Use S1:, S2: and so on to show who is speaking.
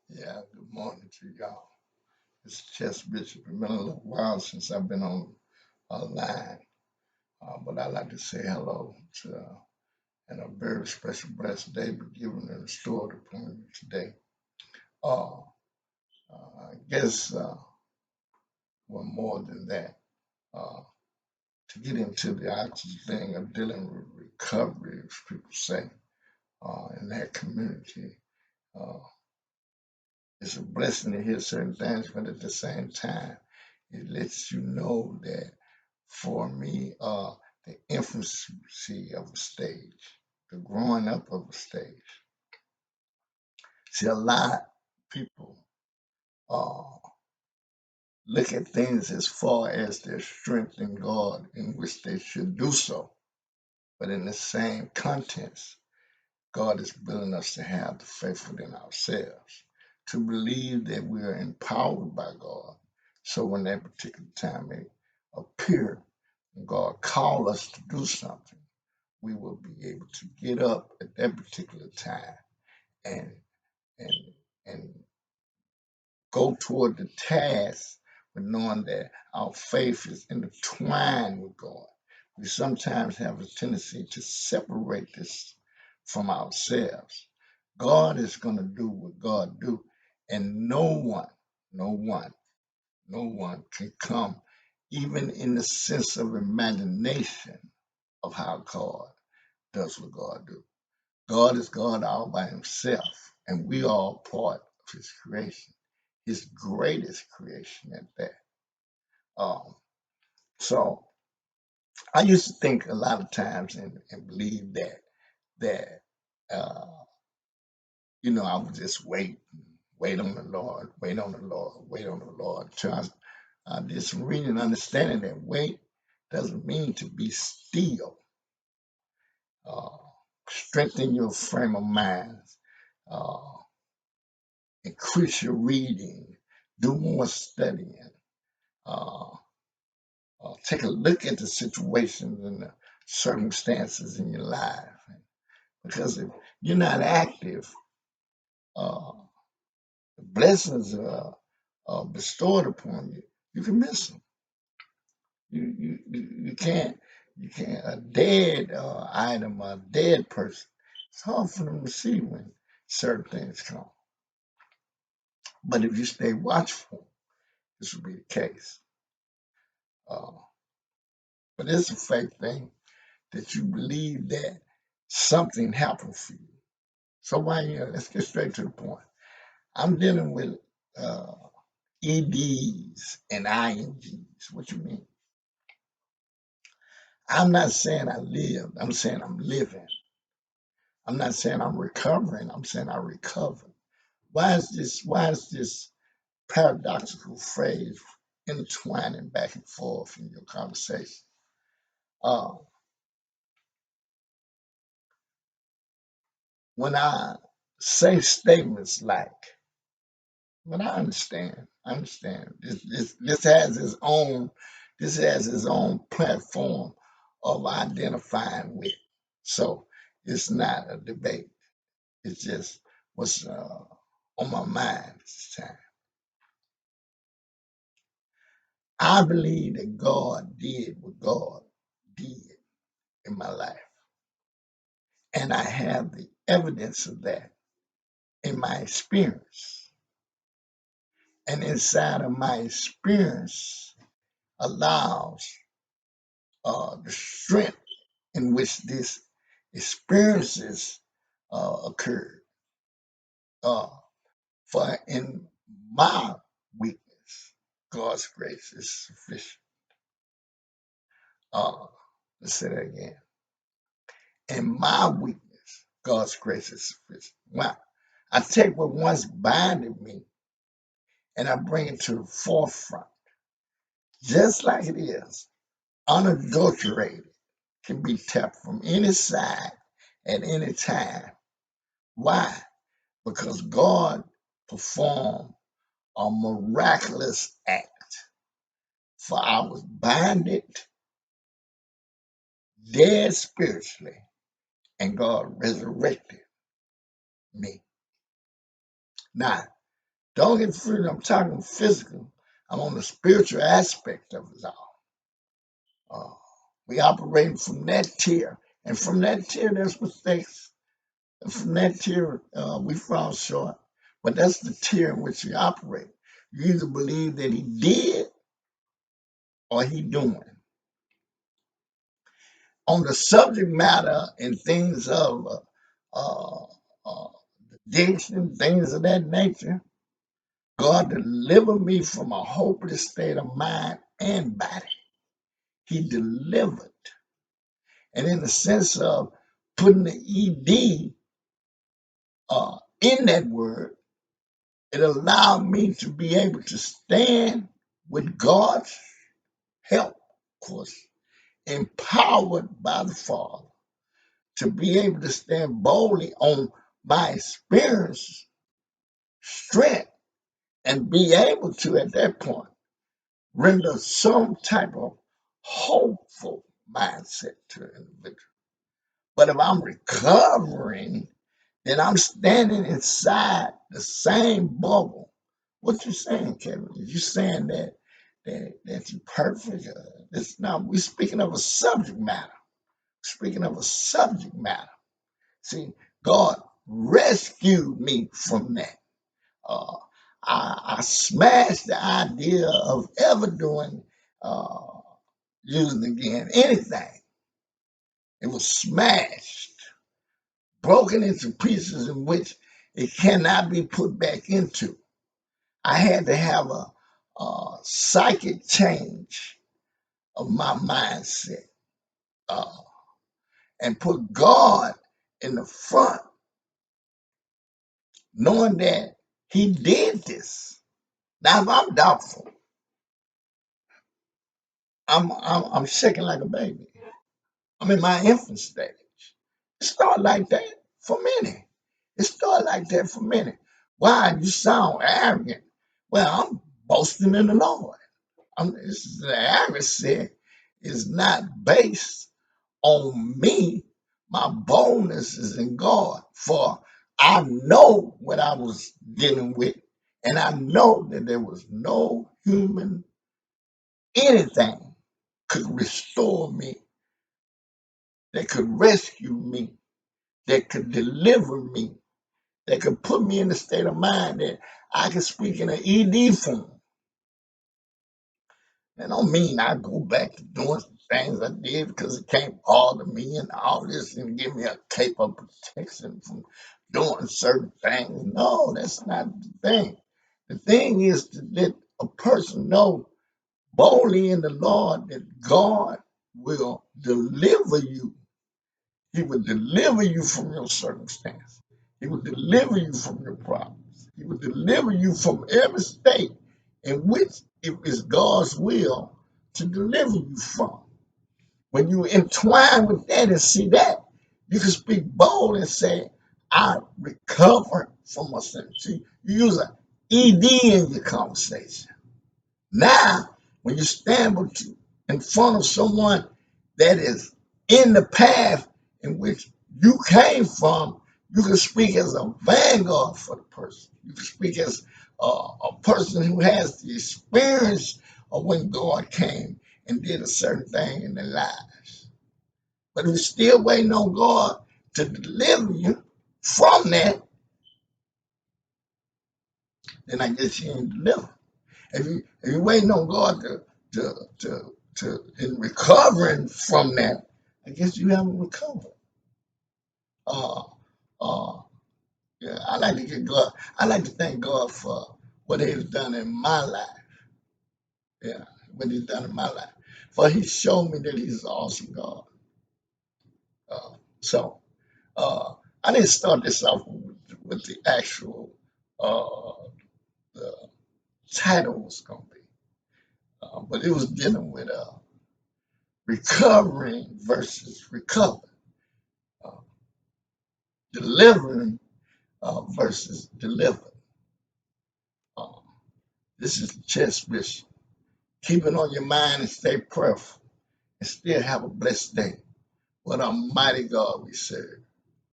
S1: Yeah, good morning to y'all. It's Chess Bishop. It's been a little while since I've been on a line, but I'd like to say hello to and a very special blessed day be given and restored upon you today. Uh, I guess well, more than that, uh, to get into the actual thing of dealing with recovery, as people say, in that community, uh, it's a blessing to hear certain things, but at the same time, it lets you know that for me, the infancy of a stage, the growing up of a stage. See, a lot of people uh, look at things as far as their strength in God, in which they should do so. But in the same context, God is building us to have the faith within ourselves, to believe that we are empowered by God. So when that particular time may appear, and God call us to do something, we will be able to get up at that particular time and and and go toward the task, but knowing that our faith is intertwined with God. We sometimes have a tendency to separate this from ourselves. God is going to do what God do, and no one, no one can come, even in the sense of imagination of how God does what God do. God is God all by himself, and we are all part of his creation, his greatest creation at that. Um, so I used to think a lot of times and believe that uh, I would just wait on the Lord, wait on the Lord, wait on the Lord. So I did some reading and understanding that wait doesn't mean to be still. Uh, Strengthen your frame of mind. Uh, Increase your reading, do more studying, uh, take a look at the situations and the circumstances in your life. Because if you're not active, uh, the blessings are bestowed upon you. You can miss them. You can't. You can't. A dead item, a dead person. It's hard for them to see when certain things come. But if you stay watchful, this will be the case. Uh, but it's a faith thing that you believe that something happened for you. So why, let's get straight to the point. I'm dealing with uh, EDs and INGs. What you mean? I'm not saying I lived. I'm saying I'm living. I'm not saying I'm recovering. I'm saying I recover. Why is this paradoxical phrase intertwining back and forth in your conversation? Uh, when I say statements like, but I understand. This has its own platform of identifying with. So it's not a debate. It's just what's on my mind this time. I believe that God did what God did in my life. And I have the evidence of that in my experience. And inside of my experience allows the strength in which these experiences occurred. Uh, for in my weakness, God's grace is sufficient. Uh, let's say that again. In my weakness, God's grace is sufficient. Wow. I take what once binded me and I bring it to the forefront, just like it is, unadulterated, can be tapped from any side at any time. Why? Because God performed a miraculous act. For I was binded, dead spiritually, and God resurrected me. Now, Don't get fooled. I'm talking physical. I'm on the spiritual aspect of it all. Uh, we operate from that tier. And from that tier, there's mistakes. And from that tier, we fall short. But that's the tier in which we operate. You either believe that he did or he doing. On the subject matter and things of uh, uh, addiction, things of that nature, God delivered me from a hopeless state of mind and body. He delivered. And in the sense of putting the ED in that word, it allowed me to be able to stand with God's help, of course, empowered by the Father, to be able to stand boldly on my experience, strength, and be able to, at that point, render some type of hopeful mindset to an individual. But if I'm recovering, then I'm standing inside the same bubble. What you saying, Kevin? You saying that you're perfect? It's not. We're speaking of a subject matter. Speaking of a subject matter. See, God rescued me from that. Uh, I smashed the idea of ever doing uh, using again anything. It was smashed, broken into pieces in which it cannot be put back into. I had to have a psychic change of my mindset uh, and put God in the front, knowing that He did this. Now, if I'm doubtful, I'm shaking like a baby. I'm in my infant stage. It started like that for many. It started like that for many. Why? You sound arrogant. Well, I'm boasting in the Lord. The arrogancy is not based on me. My boldness is in God. For I know what I was dealing with, and I know that there was no human anything could restore me, that could rescue me, that could deliver me, that could put me in a state of mind that I could speak in an ED form. That don't mean I go back to doing some things I did because it can't bother me and all this and give me a cape of protection from doing certain things. No, that's not the thing. The thing is to let a person know boldly in the Lord that God will deliver you. He will deliver you from your circumstance. He will deliver you from your problems. He will deliver you from every state in which it is God's will to deliver you from. When you entwine with that and see that, you can speak bold and say, I recover from my sin. See, you use an ED in your conversation. Now, when you stand in front of someone that is in the path in which you came from, you can speak as a vanguard for the person. You can speak as a person who has the experience of when God came and did a certain thing in their lives. But if you're still waiting on God to deliver you from that, then I guess you ain't delivered. If you waiting on God to in recovering from that, I guess you haven't recovered. Uh, uh, yeah, I like to get God. I like to thank God for what He's done in my life. Yeah, what He's done in my life. For He showed me that He's an awesome God. So I didn't start this off with the actual the title was going to be, but it was dealing with recovering versus recover, uh, delivering versus delivered. Uh, this is the chess mission. Keep it on your mind and stay prayerful and still have a blessed day. What a mighty God we serve.